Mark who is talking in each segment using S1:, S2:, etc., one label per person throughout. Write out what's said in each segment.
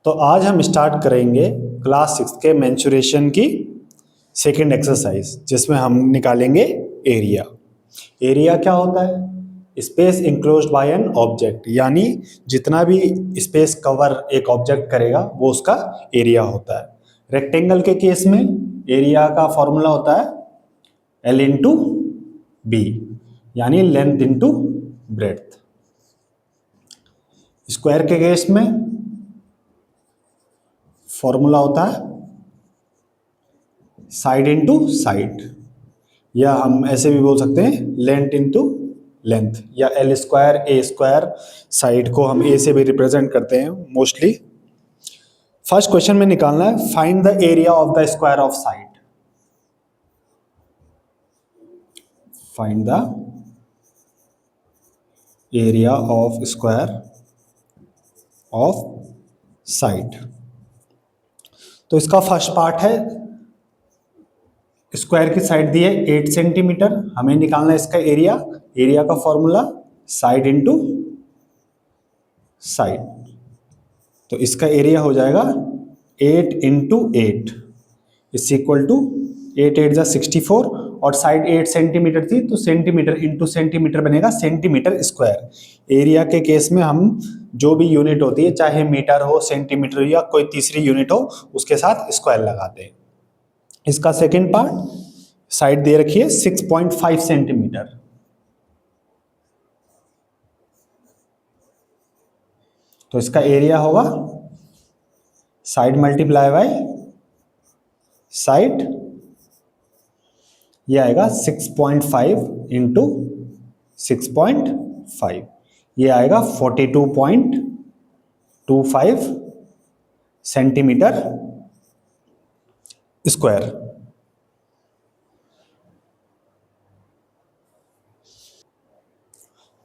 S1: तो आज हम स्टार्ट करेंगे क्लास 6 के मेंसुरेशन की सेकंड एक्सरसाइज, जिसमें हम निकालेंगे एरिया। एरिया क्या होता है? Space enclosed by an object, यानी जितना भी स्पेस कवर एक ऑब्जेक्ट करेगा वो उसका एरिया होता है। रेक्टेंगल के केस में एरिया का फॉर्मूला होता है L इंटू बी, यानी लेंथ इंटू ब्रेड्थ। स्क्वायर के केस में फॉर्मूला होता है साइड इंटू साइड, या हम ऐसे भी बोल सकते हैं लेंथ इंटू लेंथ, या L square A square. Side को हम A से भी रिप्रेजेंट करते हैं मोस्टली। फर्स्ट क्वेश्चन में निकालना है find the area of the square of side. Find the area of square of side. तो इसका फर्स्ट पार्ट है, स्क्वायर की साइड दी है 8 सेंटीमीटर, हमें निकालना है इसका एरिया। एरिया का फॉर्मूला साइड इंटू साइड, तो इसका एरिया हो जाएगा 8 इंटू 8 इज इक्वल टू 8 8 जा 64, और साइड 8 सेंटीमीटर थी तो सेंटीमीटर इंटू सेंटीमीटर बनेगा सेंटीमीटर स्क्वायर। एरिया के केस में हम जो भी यूनिट होती है, चाहे मीटर हो, सेंटीमीटर हो, या कोई तीसरी यूनिट हो, उसके साथ स्क्वायर लगाते हैं। इसका सेकेंड पार्ट, साइड दे रखी है 6.5 सेंटीमीटर, तो इसका एरिया होगा साइड मल्टीप्लाई बाय साइड, ये आएगा 6.5 इंटू 6.5, ये आएगा 42.25 सेंटीमीटर स्क्वायर।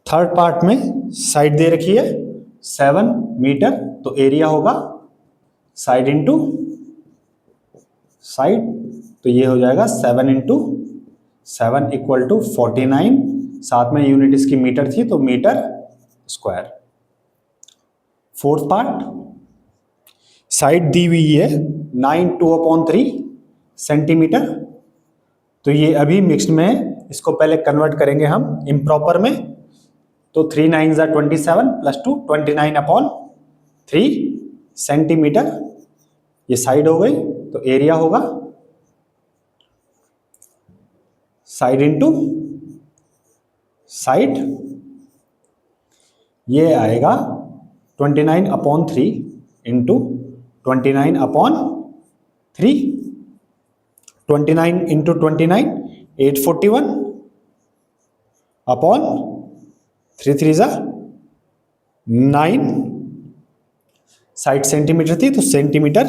S1: थर्ड पार्ट में साइड दे रखी है 7 मीटर, तो एरिया होगा साइड इंटू साइड, तो ये हो जाएगा 7 इंटू 7 इक्वल टू 49, साथ में यूनिट इसकी मीटर थी तो metre square. Fourth part, side दी हुई है 9 2/3 सेंटीमीटर, तो ये अभी मिक्स्ड में है, इसको पहले कन्वर्ट करेंगे हम इम्प्रॉपर में, तो 3 9 जा 27 प्लस 2 29/3 सेंटीमीटर, ये साइड हो गई। तो एरिया होगा साइड इंटू साइड, ये आएगा 29/3 इंटू 29/3, 29 इंटू 29 841 अपॉन 3 3 जा 9, साइड सेंटीमीटर थी तो सेंटीमीटर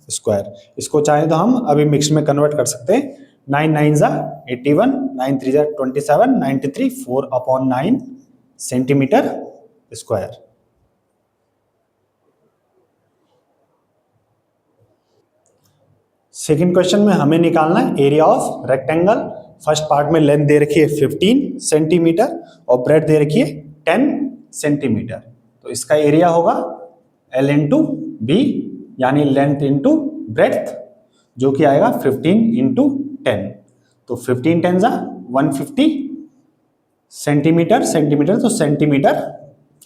S1: स्क्वायर। इसको चाहे तो हम अभी मिक्स में कन्वर्ट कर सकते हैं, 9 9 जा 81, 9 3 जा 27, 93 4/9 सेंटीमीटर स्क्वायर। सेकेंड क्वेश्चन में हमें निकालना है area of rectangle. First part में लेंथ दे रखी है 15 सेंटीमीटर और ब्रेड्थ दे रखी है 10 सेंटीमीटर, तो इसका एरिया होगा L इंटू बी, यानी लेंथ इंटू ब्रेड्थ, जो कि आएगा 15 इंटू 10, तो 15 10 जा 150 सेंटीमीटर, सेंटीमीटर तो सेंटीमीटर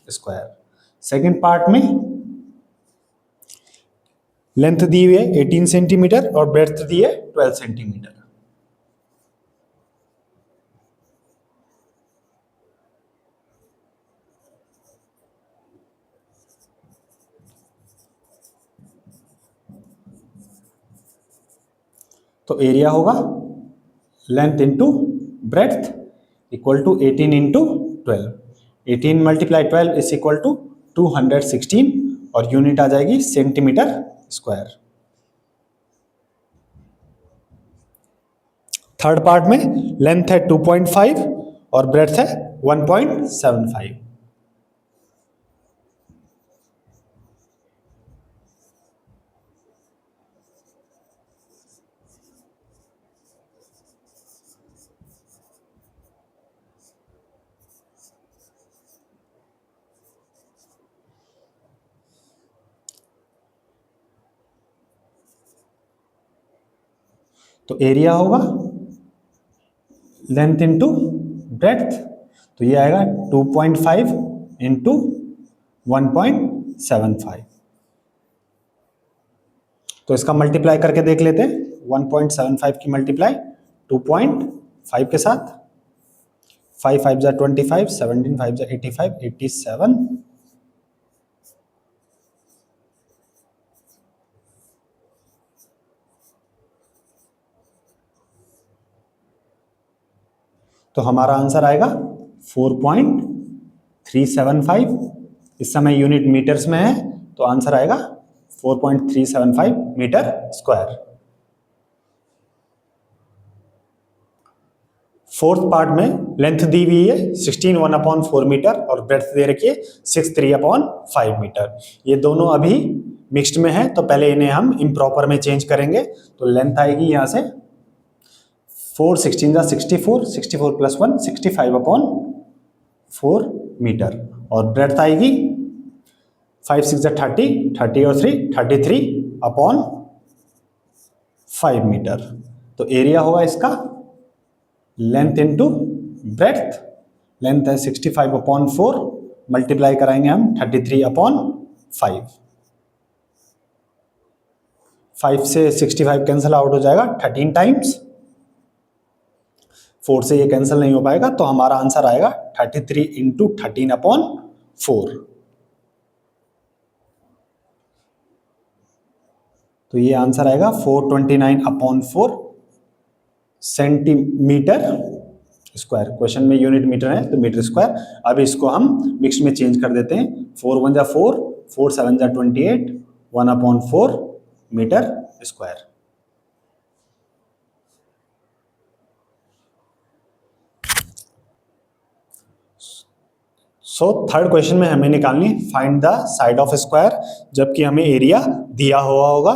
S1: स्क्वायर। सेकेंड पार्ट में लेंथ दी हुई है 18 सेंटीमीटर और ब्रेड्थ दी है 12 सेंटीमीटर, तो एरिया होगा length into breadth equal to 18 into 12, 18 multiply 12 is equal to 216, और यूनिट आ जाएगी सेंटीमीटर स्क्वायर। थर्ड पार्ट में लेंथ है 2.5 और ब्रेड्थ है 1.75, तो एरिया होगा लेंथ इंटू ब्रेड्थ, तो ये आएगा 2.5 इंटू 1.75। तो इसका मल्टीप्लाई करके देख लेते हैं। 1.75 की मल्टीप्लाई 2.5 के साथ, 5 5 जा 25, 17 5 जा 85, 87, तो हमारा आंसर आएगा 4.375। इस समय यूनिट मीटर्स में है, तो आंसर आएगा 4.375 मीटर स्क्वायर। फोर्थ पार्ट में लेंथ दी हुई है 16 1/4 मीटर और ब्रेड्थ दे रखी है 6 3/5 मीटर। ये दोनों अभी मिक्स्ड में है, तो पहले इन्हें हम इम्प्रॉपर में चेंज करेंगे। तो लेंथ आएगी यहाँ से 4 16 जा 64, 64 प्लस 1 65/4 मीटर, और ब्रेड्थ आएगी 5 6 जा 30, 30 और 3 33/5 मीटर। तो एरिया होगा इसका लेंथ इंटू ब्रेड्थ, लेंथ है 65/4, मल्टीप्लाई कराएंगे हम 33/5। 5 से 65 कैंसिल आउट हो जाएगा 13 टाइम्स, 4 से ये कैंसिल नहीं हो पाएगा, तो हमारा आंसर आएगा 33 इंटू 13/4। तो ये आंसर आएगा 429/4 सेंटीमीटर स्क्वायर। क्वेश्चन में यूनिट मीटर है तो मीटर स्क्वायर। अब इसको हम मिक्स में चेंज कर देते हैं। 4 1 जा 4, 4 7 जा 28, 1/4 metre square. So third question में हमें निकालनी find the side of square, जबकि हमें एरिया दिया हुआ होगा।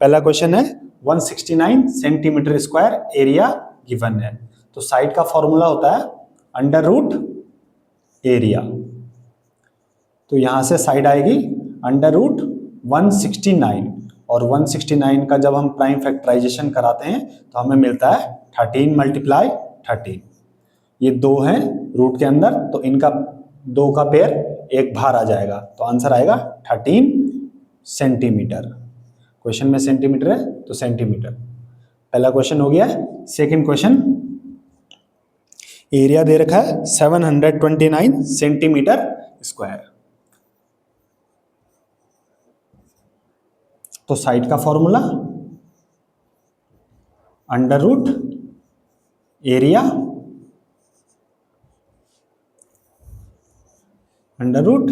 S1: पहला क्वेश्चन है 169 सेंटीमीटर स्क्वायर एरिया गिवन है। तो साइड का फॉर्मूला होता है अंडर रूट एरिया। तो यहां से साइड आएगी अंडर रूट 169, और 169 का जब हम प्राइम फैक्टराइजेशन कराते हैं तो हमें मिलता है 13 मल्टीप्लाई 13। ये दो हैं रूट के अंदर, तो इनका दो का पेयर एक बाहर आ जाएगा, तो आंसर आएगा 13 सेंटीमीटर। क्वेश्चन में सेंटीमीटर है तो सेंटीमीटर। पहला क्वेश्चन हो गया। सेकंड क्वेश्चन, एरिया दे रखा है 729 सेंटीमीटर स्क्वायर। तो साइड का formula under root area under root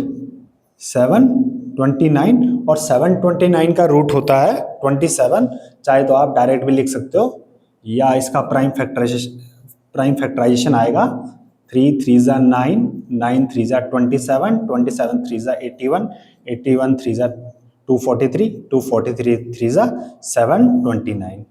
S1: 729, और 729 का रूट होता है 27। चाहे तो आप डायरेक्ट भी लिख सकते हो, या इसका प्राइम फैक्टराइजेशन आएगा 3 3 जा 9, 9 3 जा 27, 27 3 जा 81, 81 3 जा 243, 243 3 जा 729।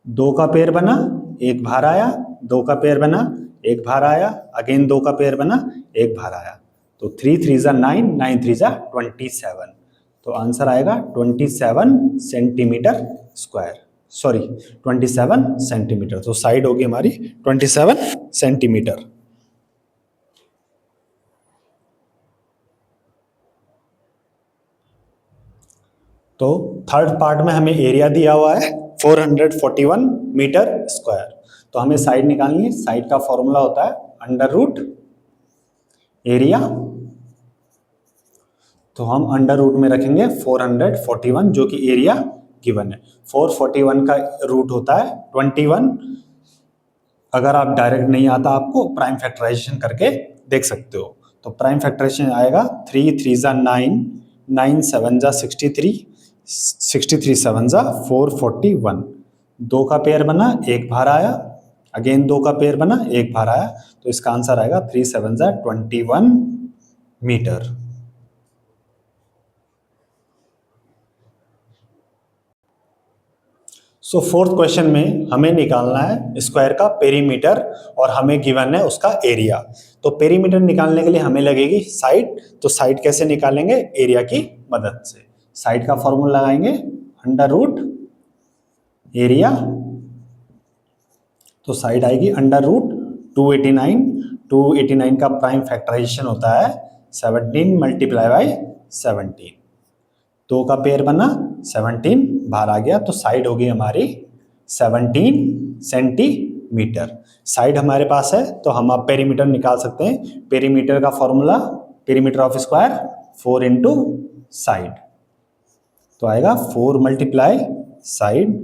S1: दो का पेयर बना, एक बाहर आया, दो का पेयर बना, एक बाहर आया, अगेन दो का पेयर बना, एक बाहर आया। तो 3 3 जा 9, 9 3 जा 27। तो आंसर आएगा 27 सेंटीमीटर स्क्वायर, सॉरी 27 सेंटीमीटर। तो साइड होगी हमारी 27 सेंटीमीटर। तो थर्ड पार्ट में हमें एरिया दिया हुआ है 441 मीटर स्क्वायर। तो हमें साइड निकालनी है। साइड का फॉर्मूला होता है अंडर रूट एरिया। तो हम अंडर रूट में रखेंगे 441, जो कि एरिया गिवन है। 441 का रूट होता है 21। अगर आप डायरेक्ट नहीं आता आपको, प्राइम फैक्टराइजेशन करके देख सकते हो। तो प्राइम फैक्टराइजेशन आएगा 3 3 जा 9, 9 7 जा 63, 63 7 जा 441। दो का पेयर बना, एक बाहर आया, अगेन दो का पेयर बना, एक बाहर आया। तो इसका आंसर आएगा 3 7 जा 21 मीटर। सो फोर्थ क्वेश्चन में हमें निकालना है स्क्वायर का पेरीमीटर, और हमें गिवन है उसका एरिया। तो पेरीमीटर निकालने के लिए हमें लगेगी साइड। तो साइड कैसे निकालेंगे? एरिया की मदद से। साइड का फॉर्मूला लगाएंगे अंडर रूट एरिया तो साइड आएगी अंडर रूट 289। 289 का प्राइम फैक्टराइजेशन होता है 17 मल्टीप्लाई बाई 17। 2 का पेयर बना, 17 बाहर आ गया, तो साइड होगी हमारी 17 सेंटीमीटर। साइड हमारे पास है तो हम अब पेरीमीटर निकाल सकते हैं। पेरीमीटर का formula, perimeter of square 4 into side, तो आएगा 4 मल्टीप्लाई साइड।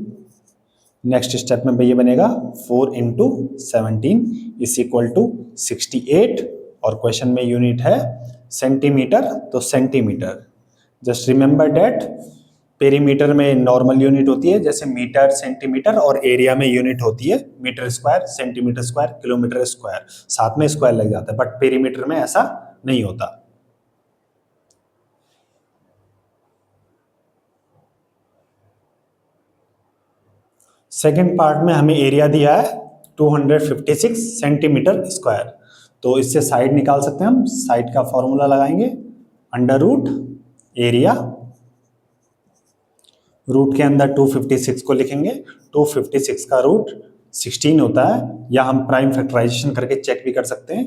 S1: नेक्स्ट स्टेप में ये बनेगा 4 इंटू 17 इज इक्वल टू 68, और क्वेश्चन में यूनिट है सेंटीमीटर, तो centimetre. Just remember that perimeter में नॉर्मल यूनिट होती है जैसे मीटर, सेंटीमीटर, और एरिया में यूनिट होती है metre square, centimetre square, kilometre square, साथ में स्क्वायर लग जाता है, बट पेरीमीटर में ऐसा नहीं होता। सेकेंड पार्ट में हमें एरिया दिया है 256 सेंटीमीटर स्क्वायर, तो इससे साइड निकाल सकते हैं हम। साइड का फॉर्मूला लगाएंगे, अंडर रूट एरिया, रूट के अंदर 256 को लिखेंगे। 256 का रूट 16 होता है, या हम प्राइम फैक्टराइजेशन करके चेक भी कर सकते हैं।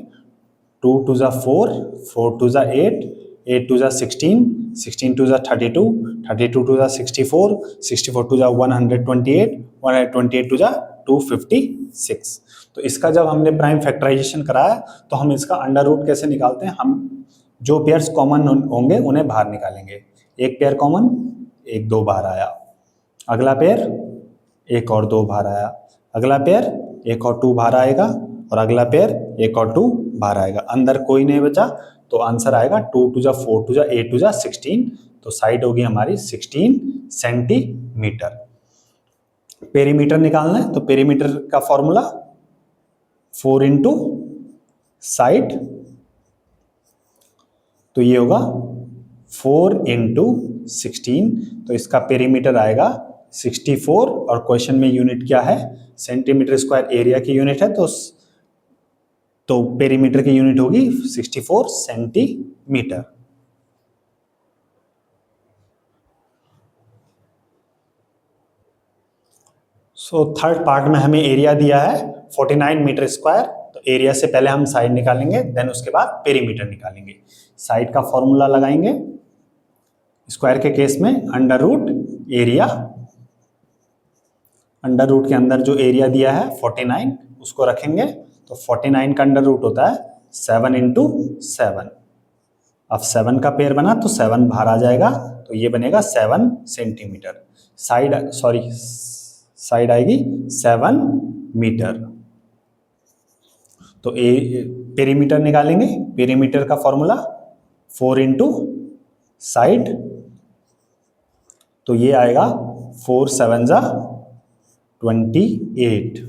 S1: 2 2 जा 4, 4 2 जा 8, 8 2 जा 16, 16 2 जा 32, 32 2 जा 64, 64 2 जा 128, 128 2 जा 256। तो इसका जब हमने प्राइम फैक्टराइजेशन कराया तो हम इसका अंडर रूट कैसे निकालते हैं, हम जो पेयर्स कॉमन होंगे उन्हें बाहर निकालेंगे। एक पेयर कॉमन, एक 2 बाहर आया, अगला पेयर एक और 2 बाहर आया, अगला पेयर एक और 2 बाहर आएगा, और अगला पेयर एक और 2 बाहर आएगा, अंदर कोई नहीं बचा, तो आंसर आएगा 2 2 जा 4 2 जा 8 2 जा 16, तो साइड होगी हमारी 16 सेंटीमीटर। पेरीमीटर निकालना है तो पेरीमीटर का फॉर्मूला 4 इंटू साइड, तो ये होगा 4 इंटू 16, तो इसका पेरीमीटर आएगा 64, और क्वेश्चन में यूनिट क्या है, सेंटीमीटर स्क्वायर एरिया की यूनिट है, तो पेरीमीटर की यूनिट होगी 64 सेंटीमीटर। सो थर्ड पार्ट में हमें एरिया दिया है 49 मीटर स्क्वायर, तो एरिया से पहले हम साइड निकालेंगे, देन उसके बाद पेरीमीटर निकालेंगे। साइड का फॉर्मूला लगाएंगे, स्क्वायर के केस में under root area, under root के अंदर जो एरिया दिया है 49 उसको रखेंगे, तो 49 का अंडर रूट होता है 7 इंटू 7। अब 7 का पेयर बना तो 7 बाहर आ जाएगा, तो ये बनेगा 7 सेंटीमीटर। साइड आएगी 7 मीटर। तो पेरीमीटर निकालेंगे, पेरीमीटर का फॉर्मूला 4 इंटू साइड, तो ये आएगा 4 7 जा 28,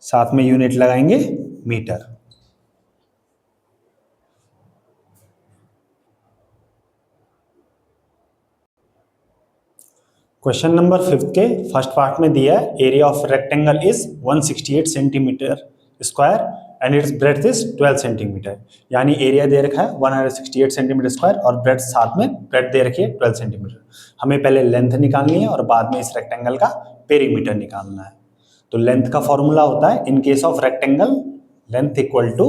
S1: साथ में यूनिट लगाएंगे मीटर। क्वेश्चन नंबर 5 के फर्स्ट पार्ट में दिया है area of rectangle is 168 centimetre square and it's breadth is 12 centimetre, यानी एरिया दे रखा है 168 सेंटीमीटर स्क्वायर और ब्रेड्थ साथ में ब्रेड्थ दे रखी है 12 सेंटीमीटर। हमें पहले लेंथ निकालनी है और बाद में इस रेक्टेंगल का पेरीमीटर निकालना है। तो लेंथ का फॉर्मूला होता है in case of rectangle length equal to,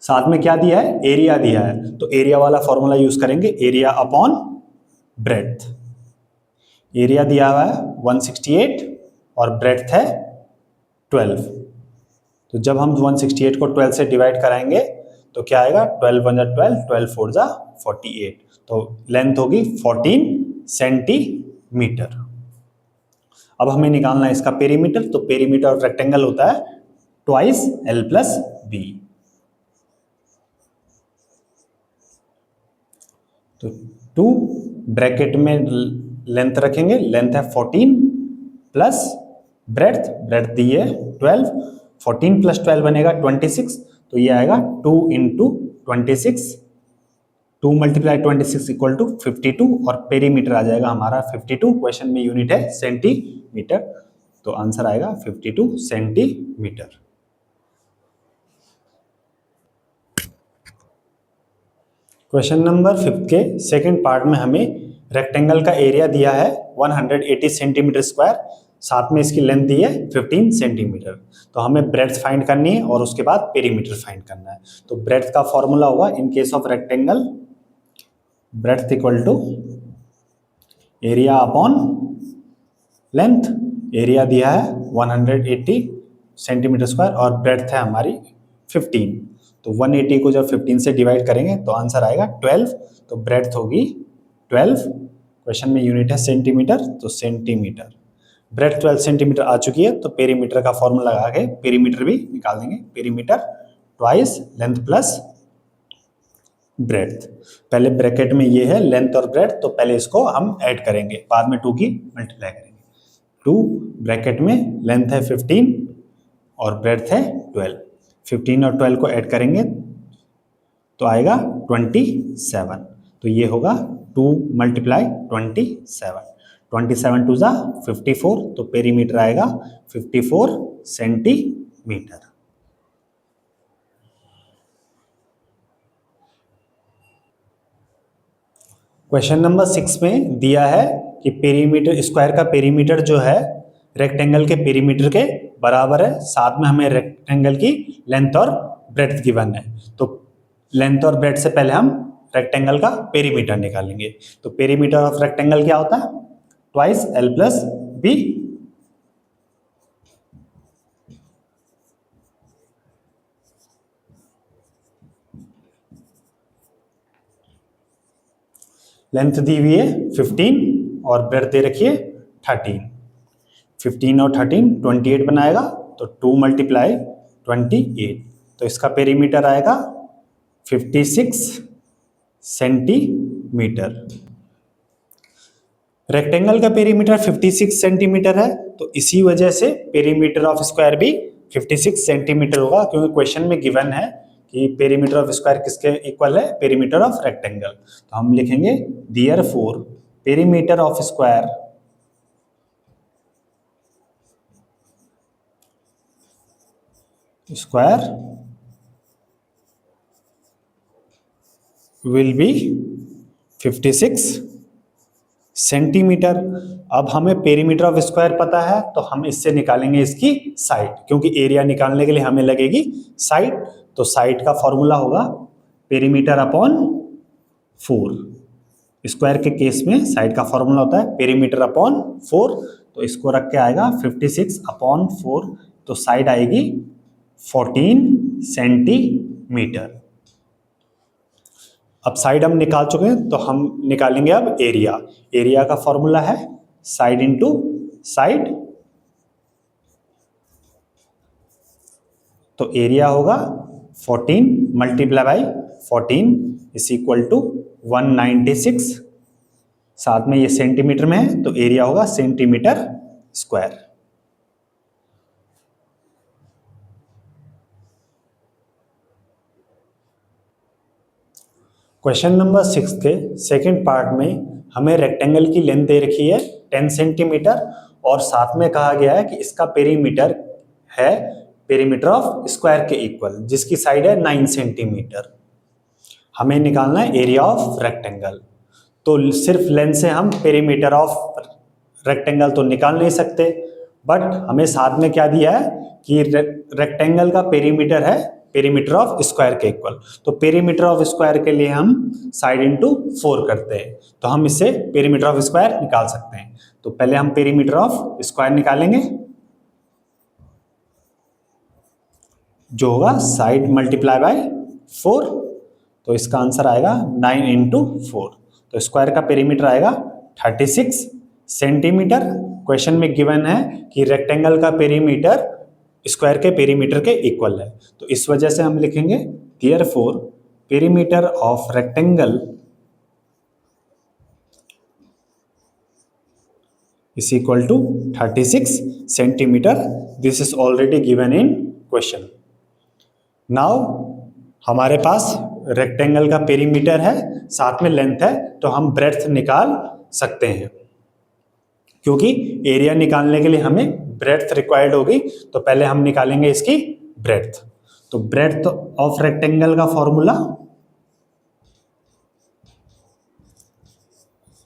S1: साथ में क्या दिया है, एरिया दिया है, तो एरिया वाला फॉर्मूला यूज करेंगे, एरिया अपॉन ब्रेड्थ। एरिया दिया हुआ है 168 और ब्रेड्थ है 12, तो जब हम 168 को 12 से डिवाइड कराएंगे तो क्या आएगा, 12 1 जा 12, 12 4 जा 48, तो लेंथ होगी 14 सेंटीमीटर। अब हमें निकालना है इसका पेरीमीटर, तो पेरीमीटर ऑफ रेक्टेंगल होता है ट्वाइस L प्लस बी। तो 2 ब्रैकेट में लेंथ रखेंगे, लेंथ है 14 प्लस ब्रेड्थ दी है 12, 14 प्लस 12 बनेगा 26, तो ये आएगा 2 इंटू 26, 2 मल्टीप्लाई 26 इक्वल टू 52, और पेरीमीटर आ जाएगा हमारा 52, क्वेश्चन में यूनिट है सेंटीमीटर, तो आंसर आएगा 52 सेंटीमीटर। क्वेश्चन नंबर 5 के सेकंड पार्ट में हमें रेक्टेंगल का एरिया दिया है 180 सेंटीमीटर स्क्वायर, साथ में इसकी लेंथ दी है 15 सेंटीमीटर। तो हमें ब्रेड्थ फाइंड करनी है और उसके बाद पेरीमीटर फाइंड करना है। तो ब्रेड्थ का फॉर्मूला होगा in case of rectangle, breadth equal to area upon length. Area दिया है 180 सेंटीमीटर स्क्वायर और ब्रेड्थ है हमारी 15। तो 180 को जब 15 से डिवाइड करेंगे तो आंसर आएगा 12। तो ब्रेड्थ होगी 12। क्वेश्चन में यूनिट है सेंटीमीटर, तो सेंटीमीटर। ब्रेड्थ 12 सेंटीमीटर आ चुकी है, तो पेरीमीटर का फॉर्मूला लगा के पेरीमीटर भी निकाल देंगे। Perimeter twice length plus breadth. पहले ब्रैकेट में ये है लेंथ और ब्रेड्थ, तो पहले इसको हम ऐड करेंगे, बाद में 2 की मल्टीप्लाई करेंगे। 2 ब्रैकेट में लेंथ है 15 और ब्रेड्थ है 12। 15 और 12 को ऐड करेंगे तो आएगा 27। तो ये होगा 2 मल्टीप्लाई 27। 27 टू ज़ा 54, तो पेरीमीटर आएगा 54 सेंटीमीटर। क्वेश्चन नंबर 6 में दिया है कि पेरीमीटर स्क्वायर का पेरीमीटर जो है रेक्टेंगल के पेरीमीटर के बराबर है, साथ में हमें रेक्टेंगल की लेंथ और ब्रेड्थ गिवन है। तो लेंथ और ब्रेड्थ से पहले हम रेक्टेंगल का पेरीमीटर निकालेंगे। तो पेरीमीटर ऑफ रेक्टेंगल क्या होता है? Twice L plus B. Length दी हुई है 15 और ब्रेड्थ दे रखी है 13। 15 और 13 28 बनाएगा, तो 2 मल्टीप्लाई 28। तो इसका पेरीमीटर आएगा 56 सेंटीमीटर। रेक्टेंगल का पेरीमीटर 56 सेंटीमीटर है, तो इसी वजह से पेरीमीटर ऑफ स्क्वायर भी 56 सेंटीमीटर होगा, क्योंकि क्वेश्चन में गिवन है कि पेरीमीटर ऑफ स्क्वायर किसके इक्वल है? Perimeter of rectangle. तो हम लिखेंगे therefore perimeter of square will be 56 centimetre. अब हमें पेरीमीटर ऑफ स्क्वायर पता है, तो हम इससे निकालेंगे इसकी साइड, क्योंकि एरिया निकालने के लिए हमें लगेगी साइड। तो साइड का फॉर्मूला होगा पेरीमीटर अपॉन 4। स्क्वायर के केस में साइड का फॉर्मूला होता है पेरीमीटर अपॉन 4। तो इसको रख के आएगा 56 अपॉन 4, तो साइड आएगी 14 सेंटीमीटर। अब साइड हम निकाल चुके हैं, तो हम निकालेंगे अब एरिया। एरिया का फॉर्मूला है साइड इंटू साइड। तो एरिया होगा 14 multiply by 14 is equal to 196। साथ में ये सेंटीमीटर में है, तो एरिया होगा सेंटीमीटर स्क्वायर। क्वेश्चन नंबर 6 के सेकंड पार्ट में हमें रेक्टेंगल की लेंथ दे रखी है 10 सेंटीमीटर और साथ में कहा गया है कि इसका पेरीमीटर है पेरीमीटर ऑफ स्क्वायर के इक्वल, जिसकी साइड है 9 सेंटीमीटर। हमें निकालना है एरिया ऑफ रेक्टेंगल। तो सिर्फ लेंथ से हम पेरीमीटर ऑफ रेक्टेंगल तो निकाल नहीं सकते, बट हमें साथ में क्या दिया है कि रेक्टेंगल का पेरीमीटर है पेरीमीटर ऑफ स्क्वायर के इक्वल। तो पेरीमीटर ऑफ स्क्वायर के लिए हम साइड इंटू 4 करते हैं, तो हम इससे पेरीमीटर ऑफ स्क्वायर निकाल सकते हैं। तो पहले हम पेरीमीटर ऑफ स्क्वायर निकालेंगे, जो होगा साइड मल्टीप्लाई बाय 4। तो इसका आंसर आएगा 9 इंटू 4। तो स्क्वायर का पेरीमीटर आएगा 36 सेंटीमीटर। क्वेश्चन में गिवन है कि रेक्टेंगल का पेरीमीटर स्क्वायर के पेरीमीटर के इक्वल है, तो इस वजह से हम लिखेंगे therefore perimeter of rectangle is equal to 36 centimetre. This is already given in question. Now हमारे पास रेक्टेंगल का पेरीमीटर है, साथ में लेंथ है, तो हम ब्रेड्थ निकाल सकते हैं, क्योंकि एरिया निकालने के लिए हमें ब्रेड्थ रिक्वायर्ड होगी। तो पहले हम निकालेंगे इसकी ब्रेड्थ। तो ब्रेड्थ ऑफ रेक्टेंगल का फॉर्मूला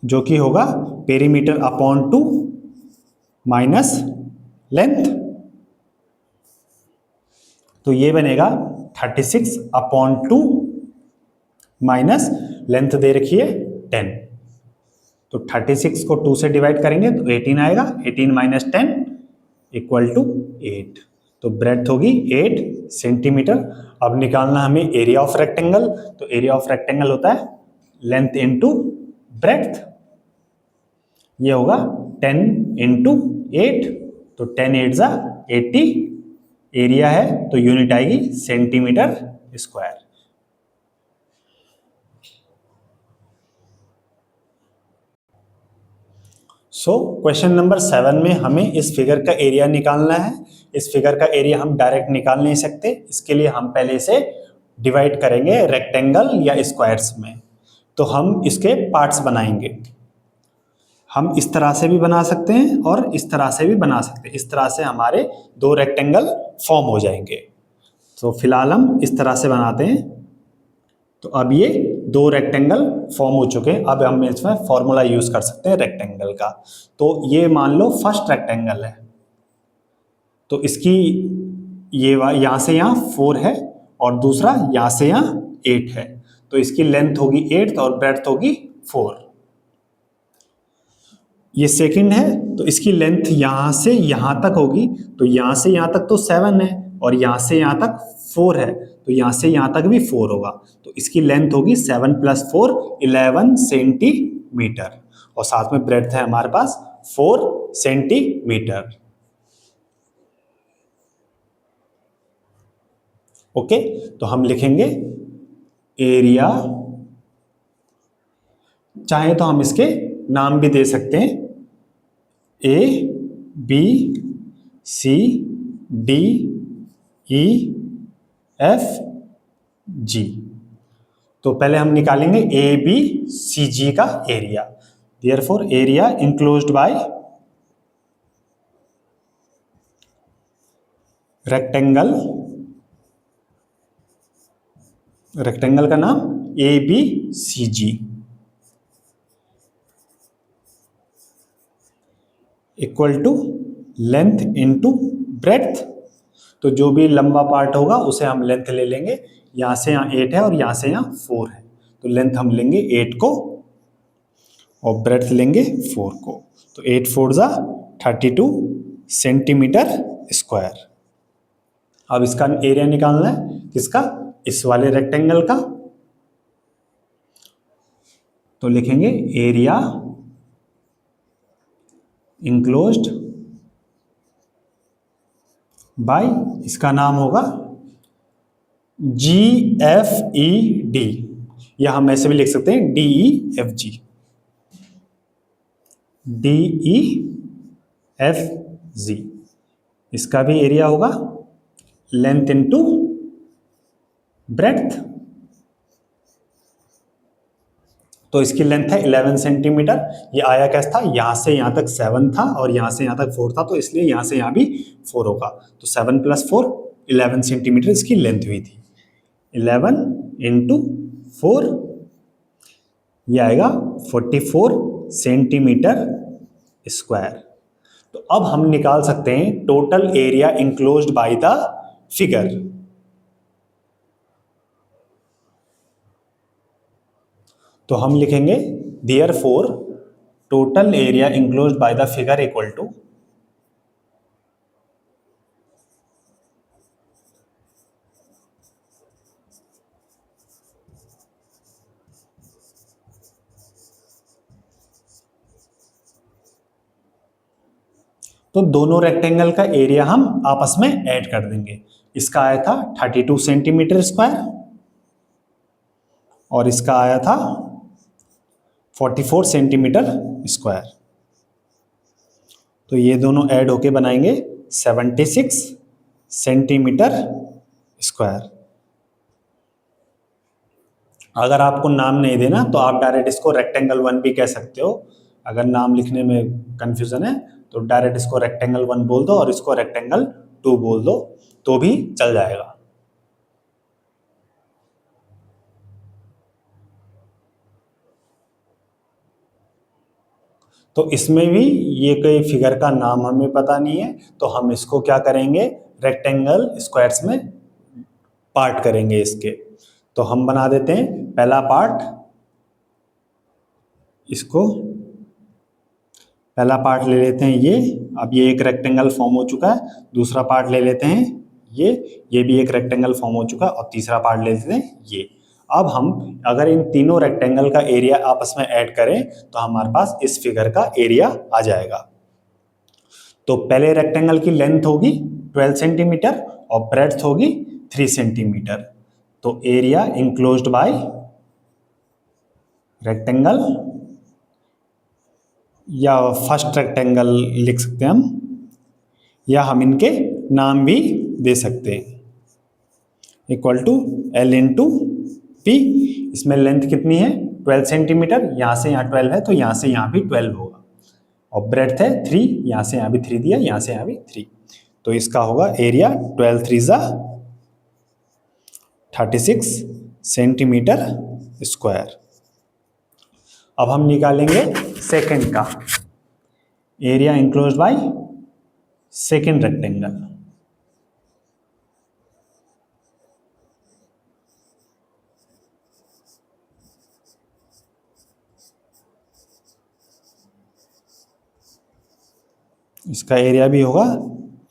S1: जो कि होगा पेरीमीटर अपॉन 2 माइनस लेंथ, तो ये बनेगा 36/2 माइनस लेंथ दे रखी है 10। तो 36 को 2 से डिवाइड करेंगे तो 18 आएगा, 18 माइनस 10 इक्वल टू 8। तो ब्रेड्थ होगी 8 सेंटीमीटर। अब निकालना हमें एरिया ऑफ रेक्टेंगल, तो एरिया ऑफ रेक्टेंगल होता है लेंथ इंटू ब्रेड्थ, ये होगा 10 इंटू 8, तो 10 8 जा 80, एरिया है तो यूनिट आएगी centimetre square. So question number 7 में हमें इस फिगर का एरिया निकालना है। इस फिगर का एरिया हम डायरेक्ट निकाल नहीं सकते, इसके लिए हम पहले इसे डिवाइड करेंगे रेक्टेंगल या स्क्वायर्स में। तो हम इसके पार्ट्स बनाएंगे, हम इस तरह से भी बना सकते हैं और इस तरह से भी बना सकते हैं। इस तरह से हमारे 2 रेक्टेंगल फॉर्म हो जाएंगे। तो फिलहाल हम इस तरह से बनाते हैं। तो अब ये 2 रेक्टेंगल फॉर्म हो चुके हैं। अब हम इसमें फॉर्मूला यूज कर सकते हैं रेक्टेंगल का। तो ये मान लो फर्स्ट रेक्टेंगल है, तो इसकी ये यहाँ से यहाँ 4 है और दूसरा यहाँ से यहाँ 8 है, तो इसकी लेंथ होगी 8 और ब्रेड्थ होगी 4। ये सेकंड है, तो इसकी लेंथ यहाँ से यहाँ तक होगी, तो यहाँ से यहाँ तक तो 7 है और यहाँ से यहाँ तक 4 है, तो यहाँ से यहाँ तक भी 4 होगा। तो इसकी लेंथ होगी 7 + 4 11 सेंटीमीटर, और साथ में ब्रेड्थ है हमारे पास 4 सेंटीमीटर। ओके, तो हम लिखेंगे एरिया, चाहे तो हम इसके नाम भी दे सकते हैं, A B C D E F G। तो पहले हम निकालेंगे A B C G का area. Therefore area enclosed by rectangle, rectangle का नाम A B C G equal to length into breadth. तो जो भी लंबा पार्ट होगा उसे हम लेंथ ले लेंगे। यहाँ से यहाँ 8 है और यहाँ से यहाँ 4 है, तो लेंथ हम लेंगे 8 को और ब्रेड्थ लेंगे 4 को। तो 8 4 जा 32 सेंटीमीटर स्क्वायर। अब इसका एरिया निकालना है, किसका, इस वाले रेक्टेंगल का। तो लिखेंगे एरिया इंक्लोज्ड बाय, इसका नाम होगा GFED, या हम ऐसे भी लिख सकते हैं DEFG, DEFG। इसका भी एरिया होगा लेंथ इंटू ब्रेड्थ। तो इसकी लेंथ है 11 सेंटीमीटर। ये आया कैसे था, यहाँ से यहाँ तक 7 था और यहाँ से यहाँ तक 4 था, तो इसलिए यहाँ से यहाँ भी 4 होगा। तो 7 + 4 11 सेंटीमीटर इसकी लेंथ हुई थी। 11 × 4, ये आएगा 44 सेंटीमीटर स्क्वायर। तो अब हम निकाल सकते हैं total area enclosed by the figure. तो हम लिखेंगे therefore total area enclosed by the figure equal to तो दोनों रेक्टेंगल का एरिया हम आपस में ऐड कर देंगे। इसका आया था 32 सेंटीमीटर स्क्वायर और इसका आया था 44 सेंटीमीटर स्क्वायर। तो ये दोनों ऐड होके बनाएंगे 76 सेंटीमीटर स्क्वायर। अगर आपको नाम नहीं देना तो आप डायरेक्ट इसको रेक्टेंगल 1 भी कह सकते हो। अगर नाम लिखने में कंफ्यूजन है तो डायरेक्ट इसको रेक्टेंगल 1 बोल दो और इसको रेक्टेंगल 2 बोल दो, तो भी चल जाएगा। तो इसमें भी ये कोई फिगर का नाम हमें पता नहीं है, तो हम इसको क्या करेंगे, रेक्टेंगल स्क्वायर्स में पार्ट करेंगे इसके। तो हम बना देते हैं पहला पार्ट, इसको पहला पार्ट ले लेते हैं ये। अब ये एक रेक्टेंगल फॉर्म हो चुका है। दूसरा पार्ट ले लेते हैं ये भी एक रेक्टेंगल फॉर्म हो चुका है। और तीसरा पार्ट ले लेते हैं ये। अब हम अगर इन तीनों रेक्टेंगल का एरिया आपस में ऐड करें तो हमारे पास इस फिगर का एरिया आ जाएगा। तो पहले रेक्टेंगल की लेंथ होगी 12 सेंटीमीटर और ब्रेड्थ होगी 3 सेंटीमीटर। तो एरिया इंक्लोज्ड बाय रेक्टेंगल, या फर्स्ट रेक्टेंगल लिख सकते हैं हम, या हम इनके नाम भी दे सकते हैं, equal to L into P. इसमें लेंथ कितनी है 12 सेंटीमीटर, यहाँ से यहाँ 12 है तो यहाँ से यहाँ भी 12 होगा। और ब्रेड्थ है 3, यहाँ से यहाँ भी 3 दिया, यहाँ से यहाँ भी 3। तो इसका होगा एरिया 12 3 जा 36 सेंटीमीटर स्क्वायर। अब हम निकालेंगे सेकंड का area enclosed by second rectangle. इसका एरिया भी होगा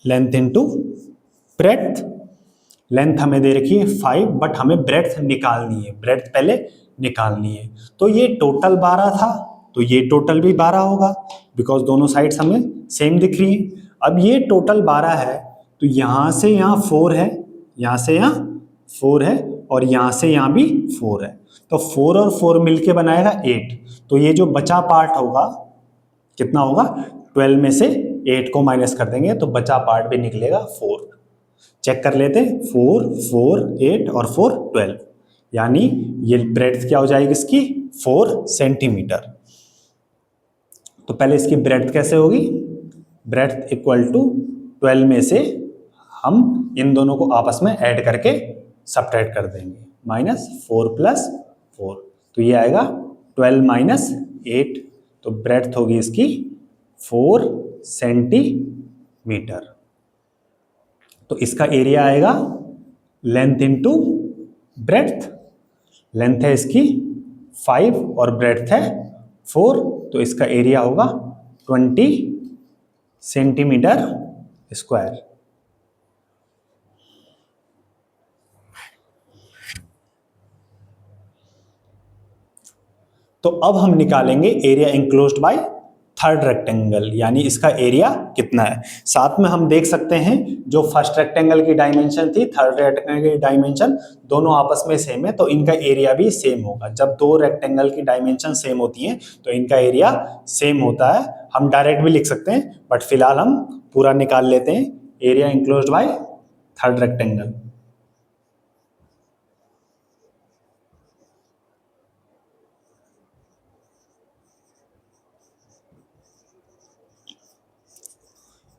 S1: लेंथ इंटू ब्रेड्थ। लेंथ हमें दे रखी है 5, बट हमें ब्रेड्थ निकालनी है, ब्रेड्थ पहले निकालनी है। तो ये टोटल 12 था, तो ये टोटल भी 12 होगा, बिकॉज दोनों साइड्स हमें सेम दिख रही है। अब ये टोटल 12 है, तो यहाँ से यहाँ 4 है, यहाँ से यहाँ 4 है, और यहाँ से यहाँ भी 4 है। तो 4 और 4 मिलके बनाएगा 8। तो ये जो बचा पार्ट होगा कितना होगा, 12 में से 8 को माइनस कर देंगे तो बचा पार्ट भी निकलेगा 4। चेक कर लेते हैं, 4 4 8 और 4 12, यानी ये ब्रेड्थ क्या हो जाएगी इसकी 4 सेंटीमीटर। तो पहले इसकी ब्रेड्थ कैसे होगी, ब्रेड्थ इक्वल टू 12 में से हम इन दोनों को आपस में ऐड करके सब्ट्रैक्ट कर देंगे, -4 + 4। तो ये आएगा 12 - 8, तो ब्रेड्थ होगी इसकी 4 सेंटीमीटर। तो इसका एरिया आएगा लेंथ इंटू ब्रेड्थ। लेंथ है इसकी 5 और ब्रेड्थ है 4, तो इसका एरिया होगा 20 सेंटीमीटर स्क्वायर। तो अब हम निकालेंगे area enclosed by third rectangle, यानी इसका एरिया कितना है। साथ में हम देख सकते हैं जो फर्स्ट रेक्टेंगल की डायमेंशन थी, थर्ड रेक्टेंगल की डायमेंशन दोनों आपस में सेम है, तो इनका एरिया भी सेम होगा। जब दो रेक्टेंगल की डायमेंशन सेम होती हैं तो इनका एरिया सेम होता है। हम डायरेक्ट भी लिख सकते हैं, बट फिलहाल हम पूरा निकाल लेते हैं, area enclosed by third rectangle.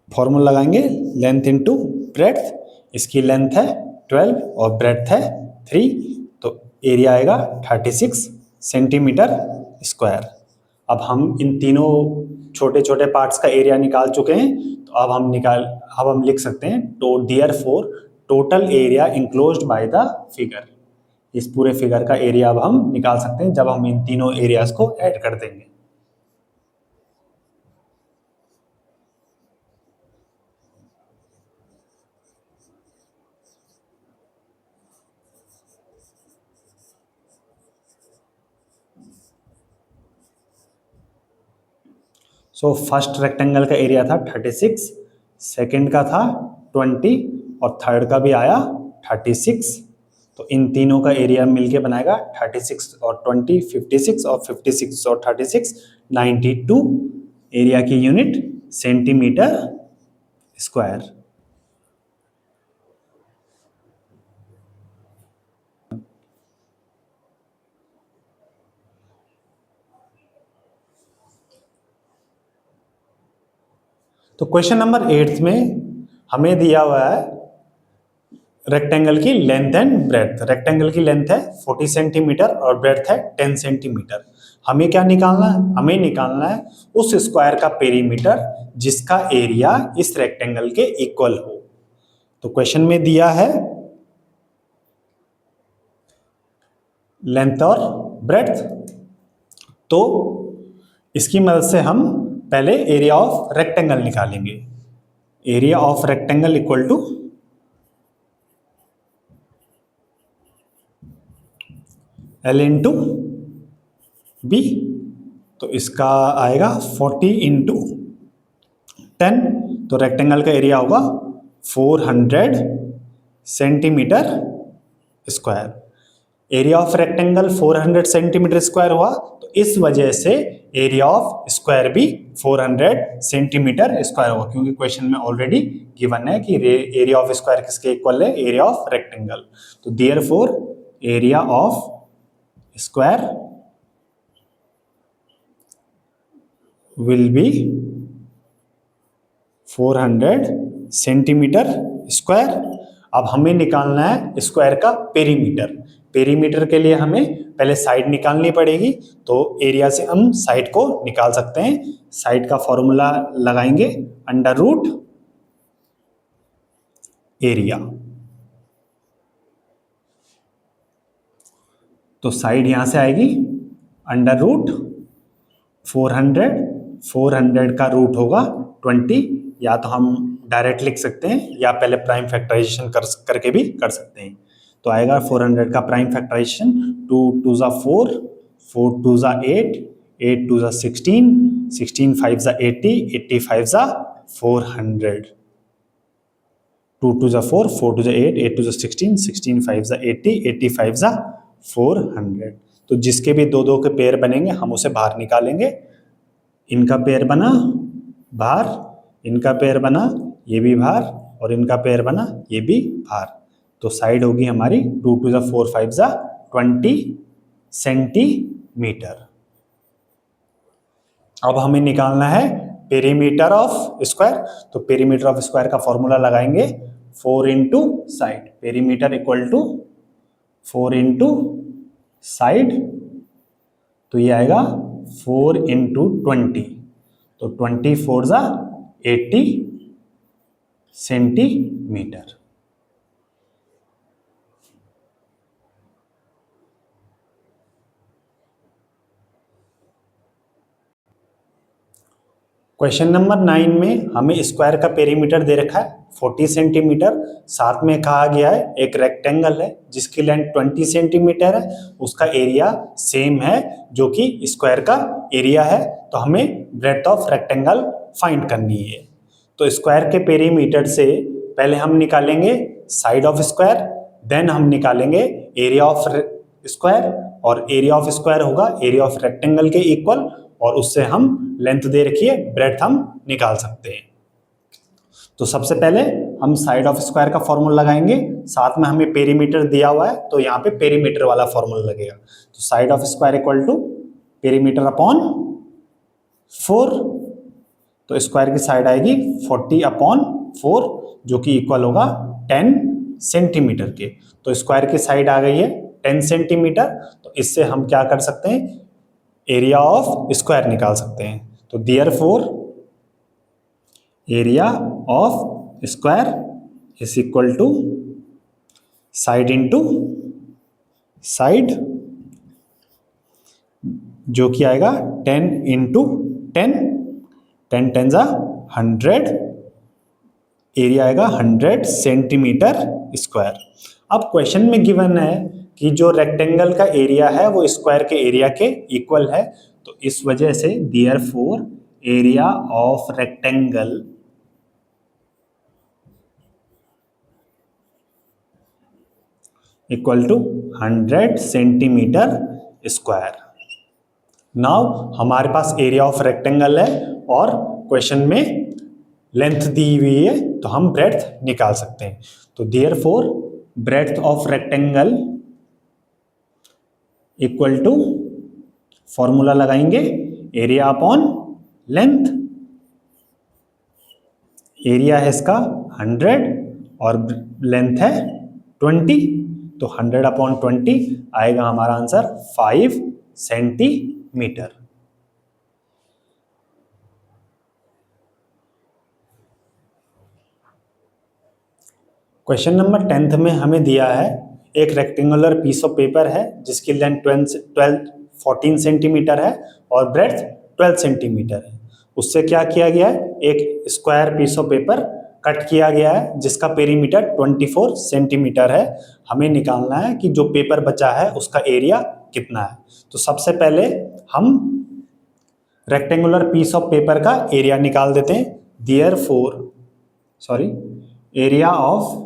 S1: Formula लगाएंगे, लेंथ इंटू ब्रेड्थ। इसकी लेंथ है 12 और ब्रेड्थ है 3, तो एरिया आएगा 36 सेंटीमीटर स्क्वायर। अब हम इन तीनों छोटे छोटे पार्ट्स का एरिया निकाल चुके हैं, तो अब हम लिख सकते हैं therefore total area enclosed by the figure. इस पूरे फिगर का एरिया अब हम निकाल सकते हैं जब हम इन तीनों एरियाज को ऐड कर देंगे। सो फर्स्ट रेक्टेंगल का एरिया था 36, सेकंड का था 20 और थर्ड का भी आया 36। तो इन तीनों का एरिया मिलके बनाएगा 36 और 20 56, और 56 और 36 92। एरिया की यूनिट सेंटीमीटर स्क्वायर। तो क्वेश्चन नंबर 8 में हमें दिया हुआ है रेक्टेंगल की लेंथ एंड ब्रेड्थ। रेक्टेंगल की लेंथ है 40 सेंटीमीटर और ब्रेड्थ है 10 सेंटीमीटर। हमें क्या निकालना है? हमें निकालना है उस स्क्वायर का पेरीमीटर जिसका एरिया इस रेक्टेंगल के इक्वल हो। तो क्वेश्चन में दिया है लेंथ और ब्रेड्थ, तो इसकी मदद से हम पहले एरिया ऑफ रेक्टेंगल निकालेंगे। Area of rectangle equal to L into B. तो इसका आएगा 40 इंटू 10। तो रेक्टेंगल का एरिया होगा 400 centimetre square. Area of rectangle 400 centimetre square हुआ, तो इस वजह से एरिया ऑफ स्क्वायर भी 400 सेंटीमीटर स्क्वायर होगा, क्योंकि क्वेश्चन में ऑलरेडी गिवन है कि एरिया ऑफ स्क्वायर किसके इक्वल है? Area of rectangle. तो therefore area of square will be 400 centimetre square. अब हमें निकालना है स्क्वायर का पेरीमीटर। पेरीमीटर के लिए हमें पहले साइड निकालनी पड़ेगी, तो एरिया से हम साइड को निकाल सकते हैं। साइड का फॉर्मूला लगाएंगे अंडर रूट एरिया। तो साइड यहां से आएगी अंडर रूट 400 का रूट होगा 20। या तो हम डायरेक्ट लिख सकते हैं या पहले प्राइम फैक्टराइजेशन करके भी कर सकते हैं। तो आएगा 400 का प्राइम फैक्टराइजेशन, 2 2 ज़ा 4, 4 2 ज़ा 8, 8 2 ज़ा 16, 16 5 ज़ा 80, 80 5 ज़ा 400, 2 2 ज़ा 4, 4 2 ज़ा 8, 8 2 ज़ा 16, 16 5 ज़ा 80, 80 5 ज़ा 400। तो जिसके भी दो दो के पेयर बनेंगे हम उसे बाहर निकालेंगे। इनका पेयर बना बाहर, इनका पेयर बना ये भी बाहर, और इनका पेयर बना ये भी बाहर। तो साइड होगी हमारी 2 2 ज़ा 4 5 ज़ा 20 सेंटीमीटर। अब हमें निकालना है पेरीमीटर ऑफ स्क्वायर। तो पेरीमीटर ऑफ स्क्वायर का फॉर्मूला लगाएंगे 4 into side. Perimeter equal to 4 into side, तो ये आएगा 4 इंटू 20। तो 24 ज़ा 80 सेंटीमीटर। क्वेश्चन नंबर 9 में हमें स्क्वायर का पेरीमीटर दे रखा है 40 सेंटीमीटर। साथ में कहा गया है एक रेक्टेंगल है जिसकी लेंथ 20 सेंटीमीटर है, उसका एरिया सेम है जो कि स्क्वायर का एरिया है। तो हमें ब्रेड्थ ऑफ रेक्टेंगल फाइंड करनी है। तो स्क्वायर के पेरीमीटर से पहले हम निकालेंगे साइड ऑफ स्क्वायर, देन हम निकालेंगे एरिया ऑफ स्क्वायर, और एरिया ऑफ स्क्वायर होगा एरिया ऑफ रेक्टेंगल के इक्वल, और उससे हम लेंथ दे रखी है ब्रेड्थ हम निकाल सकते हैं। तो सबसे पहले हम साइड ऑफ स्क्वायर का फॉर्मूला लगाएंगे, साथ में हमें पेरीमीटर दिया हुआ है तो यहाँ पे पेरीमीटर वाला फॉर्मूला लगेगा। तो side of square equal to perimeter upon 4। तो स्क्वायर की साइड आएगी 40 अपॉन 4, जो कि इक्वल होगा 10 सेंटीमीटर के। तो स्क्वायर की साइड आ गई है 10 सेंटीमीटर। तो इससे हम क्या कर सकते हैं? एरिया ऑफ स्क्वायर निकाल सकते हैं। तो therefore area of square is equal to side into side, जो कि आएगा 10 इंटू 10, 10 10 जा 100, एरिया आएगा 100 सेंटीमीटर स्क्वायर। अब क्वेश्चन में गिवन है कि जो रेक्टेंगल का एरिया है वो स्क्वायर के एरिया के इक्वल है। तो इस वजह से therefore area of rectangle equal to 100 centimetre square. Now हमारे पास एरिया ऑफ रेक्टेंगल है और क्वेश्चन में लेंथ दी हुई है, तो हम ब्रेड्थ निकाल सकते हैं। तो therefore breadth of rectangle equal to formula लगाएंगे एरिया अपॉन लेंथ। एरिया है इसका 100 और लेंथ है 20, तो 100/20 आएगा हमारा answer 5 centimetre. Question number 10th में हमें दिया है एक रेक्टेंगुलर पीस ऑफ पेपर है जिसकी लेंथ 14 सेंटीमीटर है और ब्रेड्थ 12 सेंटीमीटर है। उससे क्या किया गया है, एक square piece of paper cut किया गया है जिसका पेरीमीटर 24 सेंटीमीटर है। हमें निकालना है कि जो पेपर बचा है उसका एरिया कितना है। तो सबसे पहले हम रेक्टेंगुलर पीस ऑफ पेपर का एरिया निकाल देते हैं। Area of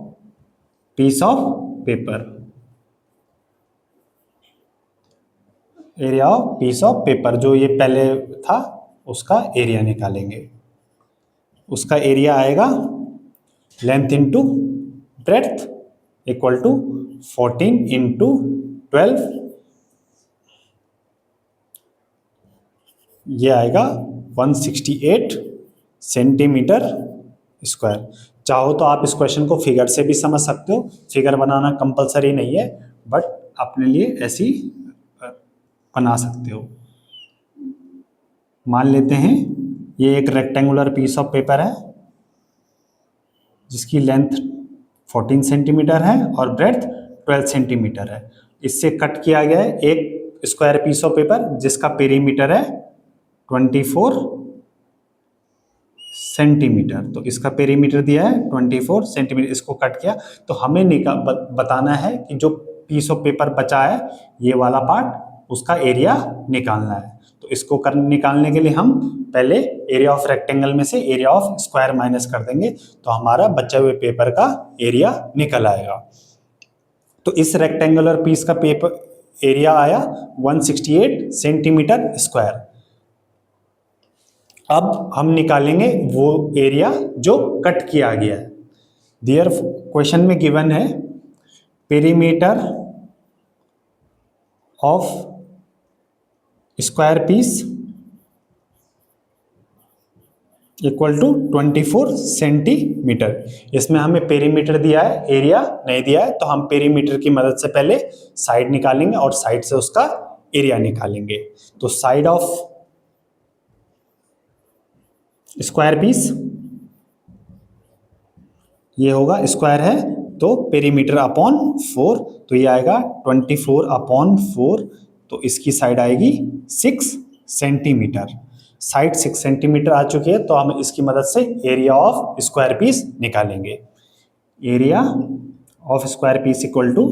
S1: peace of paper, area of peace of paper जो ये पहले था उसका एरिया निकालेंगे। उसका एरिया आएगा length into breadth equal to 14 into 12, ये आएगा 168 सेंटीमीटर स्क्वायर। चाहो तो आप इस क्वेश्चन को फिगर से भी समझ सकते हो, फिगर बनाना कंपलसरी नहीं है, बट अपने लिए ऐसी बना सकते हो। मान लेते हैं ये एक रेक्टेंगुलर पीस ऑफ पेपर है जिसकी लेंथ 14 सेंटीमीटर है और ब्रेड्थ 12 सेंटीमीटर है। इससे कट किया गया है एक स्क्वायर पीस ऑफ पेपर जिसका पेरीमीटर है 24 सेंटीमीटर। तो इसका पेरीमीटर दिया है 24 सेंटीमीटर, इसको कट किया। तो हमें बताना है कि जो पीस ऑफ पेपर बचा है ये वाला पार्ट, उसका एरिया निकालना है। तो इसको निकालने के लिए हम पहले एरिया ऑफ रेक्टेंगल में से एरिया ऑफ स्क्वायर माइनस कर देंगे तो हमारा बचे हुए पेपर का एरिया निकल आएगा। तो इस रेक्टेंगुलर पीस का पेपर एरिया आया 168 सेंटीमीटर स्क्वायर। अब हम निकालेंगे वो एरिया जो कट किया गया है। दियर क्वेश्चन में गिवन है perimeter of square piece equal to 24 centimetre. इसमें हमें पेरीमीटर दिया है, एरिया नहीं दिया है, तो हम पेरीमीटर की मदद से पहले साइड निकालेंगे और साइड से उसका एरिया निकालेंगे। तो साइड ऑफ स्क्वायर पीस ये होगा, स्क्वायर है तो पेरीमीटर अपॉन 4, तो ये आएगा 24/4। तो इसकी साइड आएगी 6 सेंटीमीटर। साइड 6 सेंटीमीटर आ चुकी है तो हम इसकी मदद से एरिया ऑफ स्क्वायर पीस निकालेंगे। Area of square piece equal to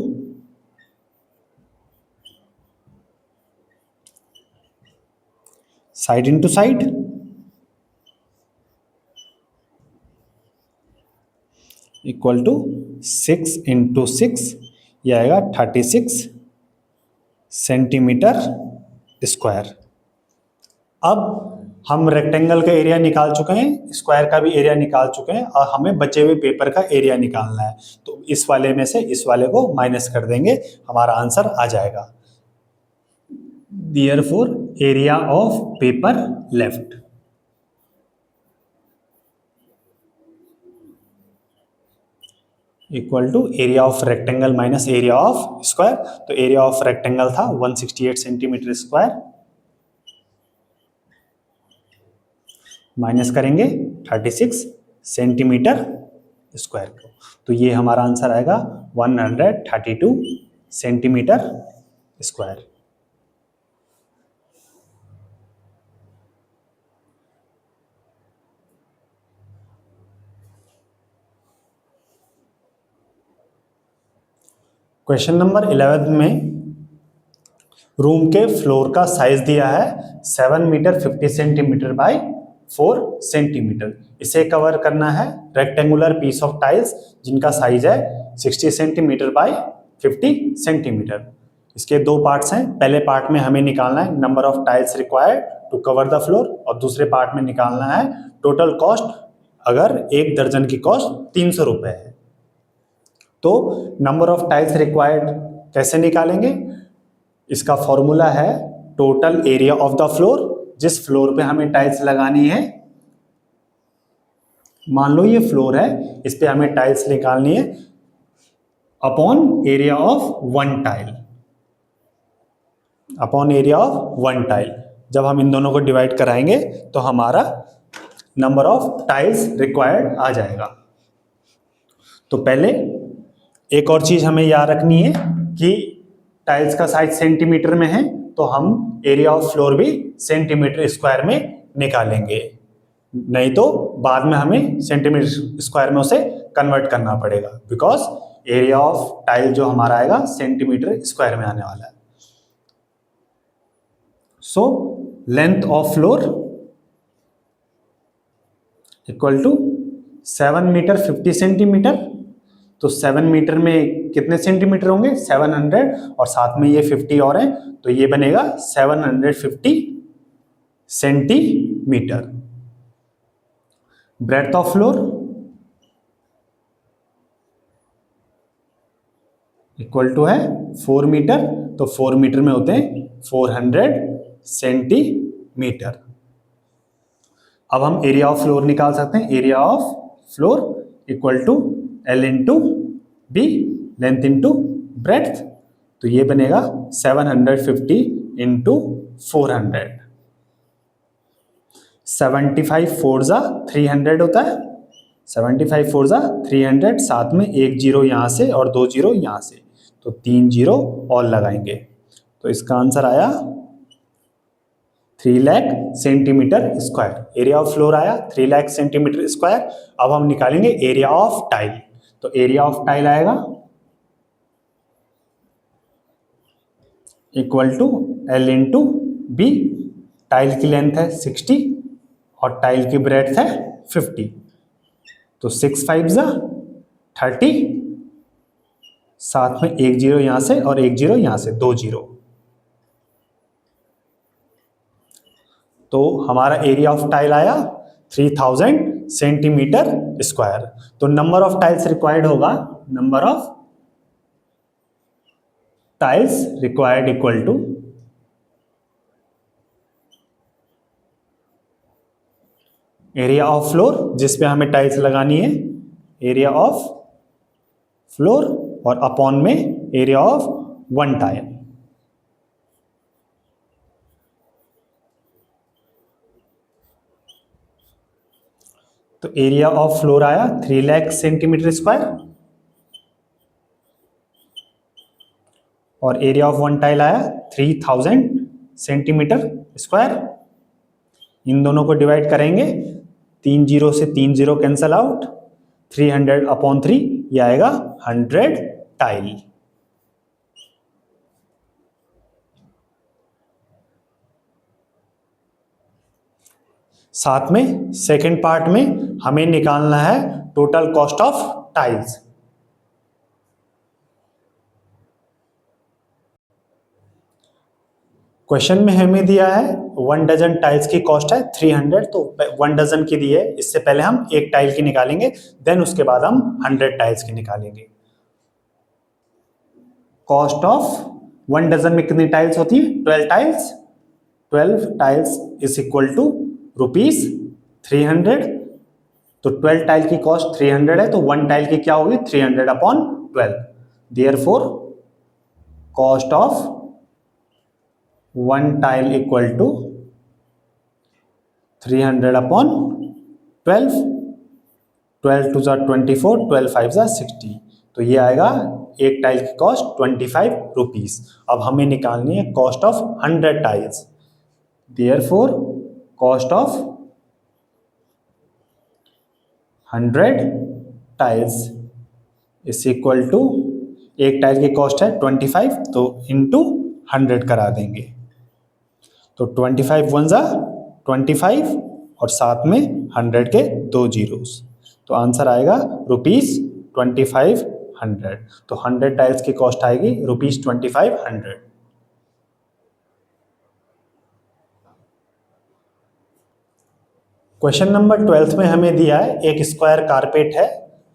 S1: side into side equal to 6 into 6, ये आएगा 36 सेंटीमीटर स्क्वायर। अब हम रेक्टेंगल का एरिया निकाल चुके हैं, स्क्वायर का भी एरिया निकाल चुके हैं और हमें बचे हुए पेपर का एरिया निकालना है। तो इस वाले में से इस वाले को माइनस कर देंगे, हमारा आंसर आ जाएगा। Therefore area of paper left equal to area of rectangle minus area of square. तो एरिया ऑफ रेक्टेंगल था 168 सेंटीमीटर स्क्वायर, माइनस करेंगे 36 सेंटीमीटर स्क्वायर को, तो ये हमारा आंसर आएगा 132 सेंटीमीटर स्क्वायर। क्वेश्चन नंबर 11 में रूम के फ्लोर का साइज दिया है 7 मीटर 50 सेंटीमीटर बाय 4 सेंटीमीटर। इसे कवर करना है रेक्टेंगुलर पीस ऑफ टाइल्स जिनका साइज है 60 सेंटीमीटर बाय 50 सेंटीमीटर। इसके दो पार्ट्स हैं। पहले पार्ट में हमें निकालना है number of tiles required to cover the floor और दूसरे पार्ट में निकालना है टोटल कॉस्ट, अगर एक दर्जन की कॉस्ट 300 रुपये है। तो नंबर ऑफ टाइल्स रिक्वायर्ड कैसे निकालेंगे, इसका फॉर्मूला है total area of the floor. जिस फ्लोर पे हमें टाइल्स लगानी है, मान लो ये फ्लोर है, इस पे हमें टाइल्स निकालनी है, upon area of one tile, upon area of one tile. जब हम इन दोनों को डिवाइड कराएंगे तो हमारा नंबर ऑफ टाइल्स रिक्वायर्ड आ जाएगा। तो पहले एक और चीज हमें याद रखनी है कि टाइल्स का साइज सेंटीमीटर में है तो हम एरिया ऑफ फ्लोर भी सेंटीमीटर स्क्वायर में निकालेंगे, नहीं तो बाद में हमें सेंटीमीटर स्क्वायर में उसे कन्वर्ट करना पड़ेगा, बिकॉज एरिया ऑफ टाइल जो हमारा आएगा सेंटीमीटर स्क्वायर में आने वाला है। So length of floor equal to 7 metre 50 centimetre. तो 7 मीटर में कितने सेंटीमीटर होंगे? 700, और साथ में ये 50 और है तो ये बनेगा 750 centimetre. Breadth of floor equal to है 4 मीटर, तो 4 मीटर में होते हैं 400 सेंटीमीटर। अब हम एरिया ऑफ फ्लोर निकाल सकते हैं। Area of floor equal to L into B, length into breadth, तो ये बनेगा 750 इंटू 400। 75 4 जा 300 होता है, 75 4 जा 300, साथ में एक जीरो यहाँ से और दो जीरो यहाँ से, तो 3 जीरो और लगाएंगे, तो इसका आंसर आया 3 lakh centimetre square. Area of floor आया 3 लाख सेंटीमीटर स्क्वायर। अब हम निकालेंगे एरिया ऑफ टाइल। तो एरिया ऑफ टाइल आएगा equal to L into B. Tile की लेंथ है 60 और टाइल की ब्रेड्थ है 50, तो 6 5 जा 30, साथ में एक जीरो यहां से और एक जीरो यहां से, दो जीरो, तो हमारा एरिया ऑफ टाइल आया 3000 सेंटीमीटर स्क्वायर। तो नंबर ऑफ टाइल्स रिक्वायर्ड होगा, number of tiles required equal to area of floor, जिस पे हमें टाइल्स लगानी है, एरिया ऑफ फ्लोर, और अपॉन में एरिया ऑफ वन टाइल। तो एरिया ऑफ फ्लोर आया 3 लाख सेंटीमीटर स्क्वायर और एरिया ऑफ वन टाइल आया 3000 सेंटीमीटर स्क्वायर। इन दोनों को डिवाइड करेंगे, 3 जीरो से 3 जीरो कैंसल आउट, 300 अपॉन 3, ये आएगा 100 टाइल। साथ में सेकेंड पार्ट में हमें निकालना है total cost of tiles. Question में हमें दिया है 1 डजन टाइल्स की कॉस्ट है 300, तो 1 डजन की दी है, इससे पहले हम एक टाइल की निकालेंगे, देन उसके बाद हम 100 टाइल्स की निकालेंगे। कॉस्ट ऑफ 1 डजन में कितनी टाइल्स होती है? 12 tiles. 12 tiles is equal to ₹300। तो 12 टाइल की कॉस्ट 300 है, तो 1 टाइल की क्या होगी? 300 upon 12। Therefore cost of 1 tile equal to 300 upon 12। 12 two 24, 12 5 60, तो ये आएगा एक टाइल की कॉस्ट 25 रुपीज। अब हमें निकालनी है cost of 100 tiles. Therefore cost of 100 tiles is equal to, एक टाइल की कॉस्ट है 25, तो इंटू 100 करा देंगे, तो 25 1 जा 25 और साथ में 100 के दो जीरोस, तो आंसर आएगा ₹2500। तो 100 टाइल्स की कॉस्ट आएगी ₹2500। क्वेश्चन नंबर 12 में हमें दिया है एक स्क्वायर कारपेट है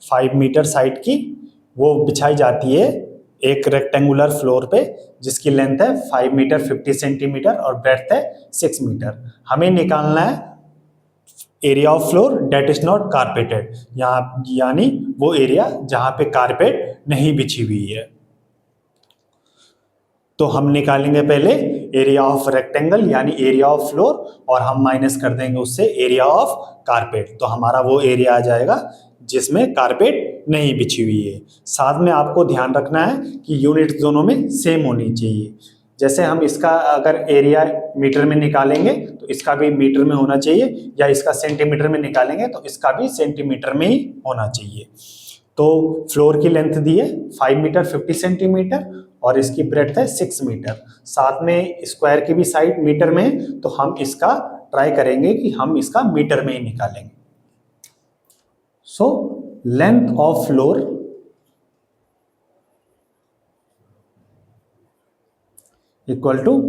S1: 5 मीटर साइड की, वो बिछाई जाती है एक रेक्टेंगुलर फ्लोर पे, जिसकी लेंथ है 5 मीटर 50 सेंटीमीटर और ब्रेड्थ है 6 मीटर। हमें निकालना है area of floor that is not carpeted, यहाँ यानी वो एरिया जहाँ पे कारपेट नहीं बिछी हुई है। तो हम निकालेंगे पहले एरिया ऑफ रेक्टेंगल यानी एरिया ऑफ फ्लोर, और हम माइनस कर देंगे उससे एरिया ऑफ कारपेट। तो हमारा वो एरिया आ जाएगा जिसमें कारपेट नहीं बिछी हुई है। साथ में आपको ध्यान रखना है कि यूनिट दोनों में सेम होनी चाहिए। जैसे हम इसका अगर एरिया मीटर में निकालेंगे तो इसका भी मीटर में होना चाहिए, या इसका सेंटीमीटर में निकालेंगे तो इसका भी सेंटीमीटर में ही होना चाहिए। तो फ्लोर की लेंथ दी है 5 मीटर 50 सेंटीमीटर और इसकी ब्रेड्थ है 6 मीटर। साथ में स्क्वायर की भी साइड मीटर में है, तो हम इसका ट्राई करेंगे कि हम इसका मीटर में ही निकालेंगे। So length of floor equal to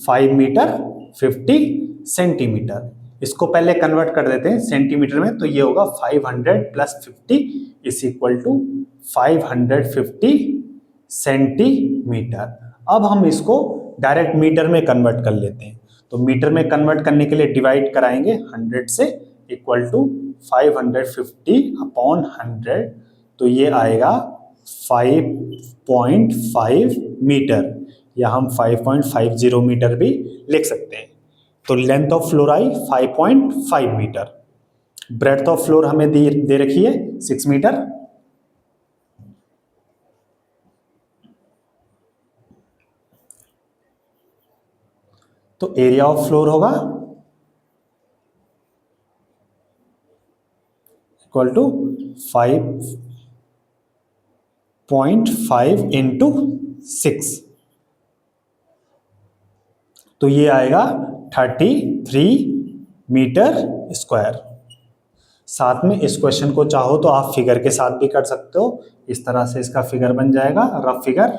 S1: 5 metre 50 centimetre. इसको पहले कन्वर्ट कर देते हैं सेंटीमीटर में, तो ये होगा 500 plus 50 is equal to 550 centimetre. अब हम इसको डायरेक्ट मीटर में कन्वर्ट कर लेते हैं। तो मीटर में कन्वर्ट करने के लिए डिवाइड कराएंगे 100 से, इक्वल टू 550 अपॉन 100, तो ये आएगा 5.5 मीटर, या हम 5.50 मीटर भी लिख सकते हैं। तो length of floor I 5.5 metre. Breadth of floor हमें दे रखी है 6 मीटर। तो एरिया ऑफ फ्लोर होगा इक्वल टू 5.5 इंटू 6, तो ये आएगा 33 मीटर स्क्वायर। साथ में इस क्वेश्चन को चाहो तो आप फिगर के साथ भी कर सकते हो। इस तरह से इसका फिगर बन जाएगा, रफ फिगर।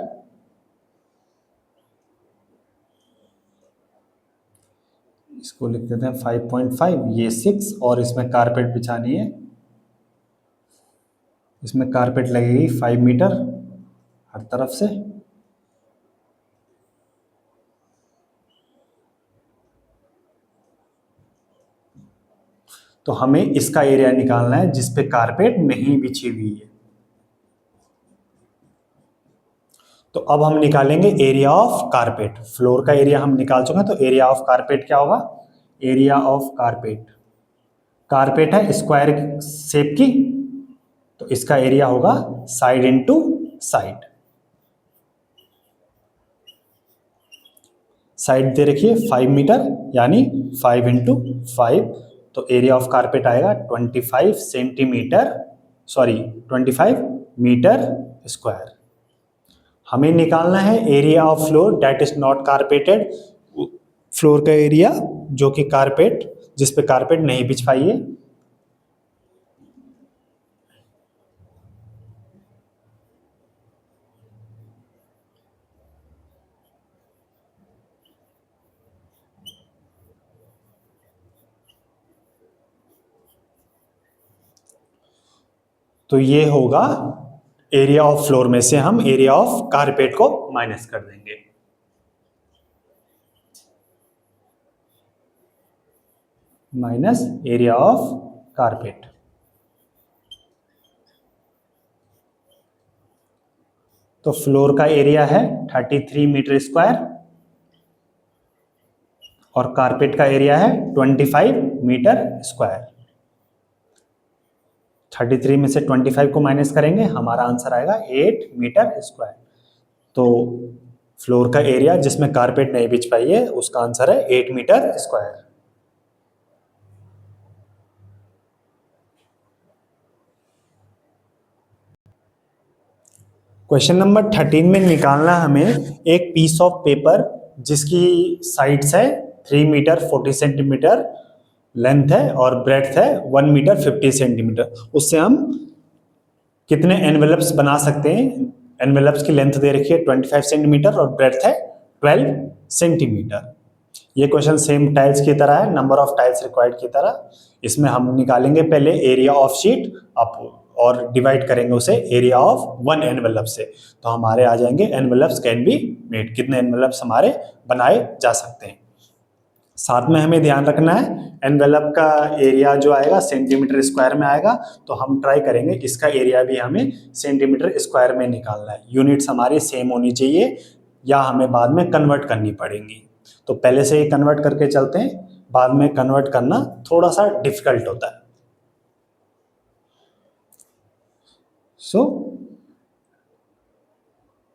S1: इसको लिख देते हैं 5.5, ये 6, और इसमें कारपेट बिछानी है। इसमें कारपेट लगेगी 5 मीटर हर तरफ से। तो हमें इसका एरिया निकालना है जिस पे कारपेट नहीं बिछी हुई है। तो अब हम निकालेंगे एरिया ऑफ कारपेट। फ्लोर का एरिया हम निकाल चुके हैं, तो एरिया ऑफ कारपेट क्या होगा? एरिया ऑफ कारपेट, कारपेट है स्क्वायर शेप की, तो इसका एरिया होगा साइड इनटू साइड। साइड दे रखिए 5 मीटर, यानी 5 इंटू 5, तो एरिया ऑफ कारपेट आएगा 25 सेंटीमीटर, सॉरी 25 मीटर स्क्वायर। हमें निकालना है area of floor that is not carpeted, floor का एरिया जो कि कारपेट, जिस पे कारपेट नहीं बिछाई है। तो ये होगा एरिया ऑफ फ्लोर में से हम एरिया ऑफ कारपेट को माइनस कर देंगे। माइनस एरिया ऑफ कारपेट, तो फ्लोर का एरिया है 33 मीटर स्क्वायर और कारपेट का एरिया है 25 मीटर स्क्वायर। 33 में से 25 को माइनस करेंगे, हमारा आंसर आएगा 8 मीटर स्क्वायर। तो फ्लोर का एरिया जिसमें कारपेट नहीं बिछ पाई है उसका आंसर है 8 मीटर स्क्वायर। क्वेश्चन नंबर 13 में निकालना हमें एक पीस ऑफ पेपर जिसकी साइड्स है 3 मीटर 40 सेंटीमीटर लेंथ है और ब्रेड्थ है 1 मीटर 50 सेंटीमीटर। उससे हम कितने एनवेलप्स बना सकते हैं? एनवेलप्स की लेंथ दे रखी है 25 सेंटीमीटर और ब्रेड्थ है 12 सेंटीमीटर। ये क्वेश्चन सेम टाइल्स की तरह है, नंबर ऑफ टाइल्स रिक्वायर्ड की तरह। इसमें हम निकालेंगे पहले एरिया ऑफ शीट अप और डिवाइड करेंगे उसे एरिया ऑफ 1 एनवेलप से, तो हमारे आ जाएंगे एनवेलप्स कैन बी मेड, कितने एनवेलप्स हमारे बनाए जा सकते हैं। साथ में हमें ध्यान रखना है एनवेलप का एरिया जो आएगा सेंटीमीटर स्क्वायर में आएगा, तो हम ट्राई करेंगे इसका एरिया भी हमें सेंटीमीटर स्क्वायर में निकालना है। यूनिट्स हमारी सेम होनी चाहिए या हमें बाद में कन्वर्ट करनी पड़ेंगी। तो पहले से ही कन्वर्ट करके चलते हैं, बाद में कन्वर्ट करना थोड़ा सा डिफिकल्ट होता है। So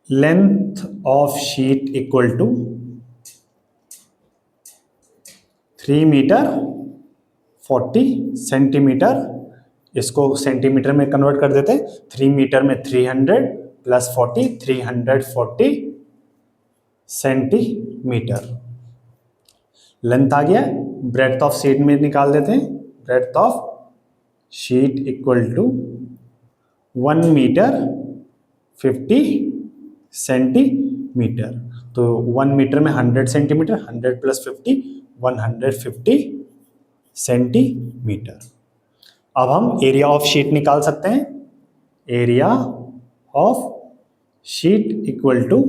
S1: length of sheet equal to 3 metre 40 centimetre, इसको सेंटीमीटर में कन्वर्ट कर देते हैं। 3 मीटर में 300 प्लस 40 340 सेंटीमीटर लेंथ आ गया। ब्रेड्थ ऑफ शीट में निकाल देते हैं। Breadth of sheet equal to 1 metre 50 centimetre. तो 1 मीटर में 100 सेंटीमीटर, 100 प्लस 50 150 सेंटीमीटर। अब हम एरिया ऑफ शीट निकाल सकते हैं। Area of sheet equal to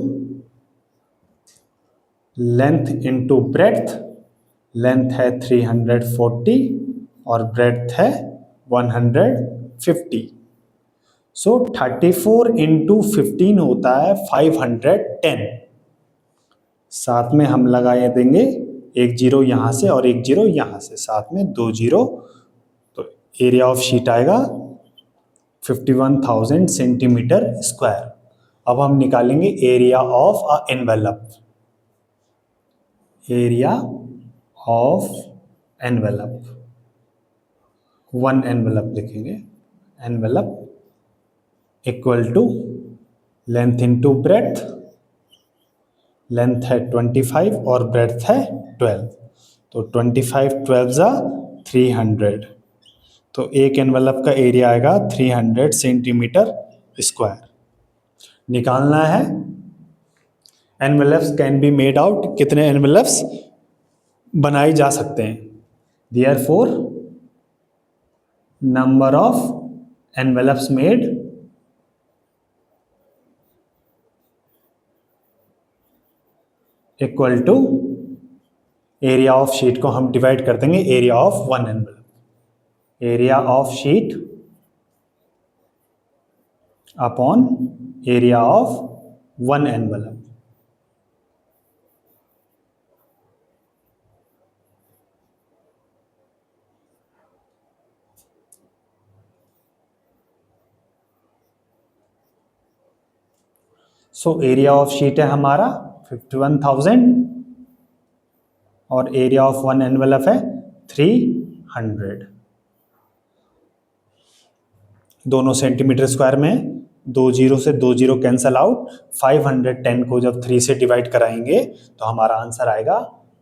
S1: length into breadth. Length है 340 और ब्रेड्थ है 150। सो 34 इंटू 15 होता है 510। साथ में हम लगाए देंगे एक जीरो यहाँ से और एक जीरो यहाँ से, साथ में 2 जीरो। तो एरिया ऑफ शीट आएगा 51,000 सेंटीमीटर स्क्वायर। अब हम निकालेंगे area of a envelope. Area of envelope, 1 envelope लिखेंगे। Envelope equal to length into breadth. Length है 25 और ब्रेड्थ है 12। तो 25 12 जा 300। तो एक एनवेलप का एरिया आएगा 300 सेंटीमीटर स्क्वायर। निकालना है envelopes can be made out, कितने एनवेलप्स बनाए जा सकते हैं। Therefore number of envelopes made equal to area of sheet को हम डिवाइड कर देंगे area of 1 envelope. Area of sheet upon area of 1 envelope. So area of sheet है हमारा 51,000 और एरिया ऑफ 1 एनवेलप है 300। दोनों सेंटीमीटर स्क्वायर में 2 जीरो से 2 जीरो कैंसल आउट। 510 को जब 3 से डिवाइड कराएंगे तो हमारा आंसर आएगा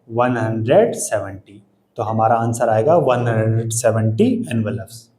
S1: 170। तो हमारा आंसर आएगा 170 एनवेलप्स।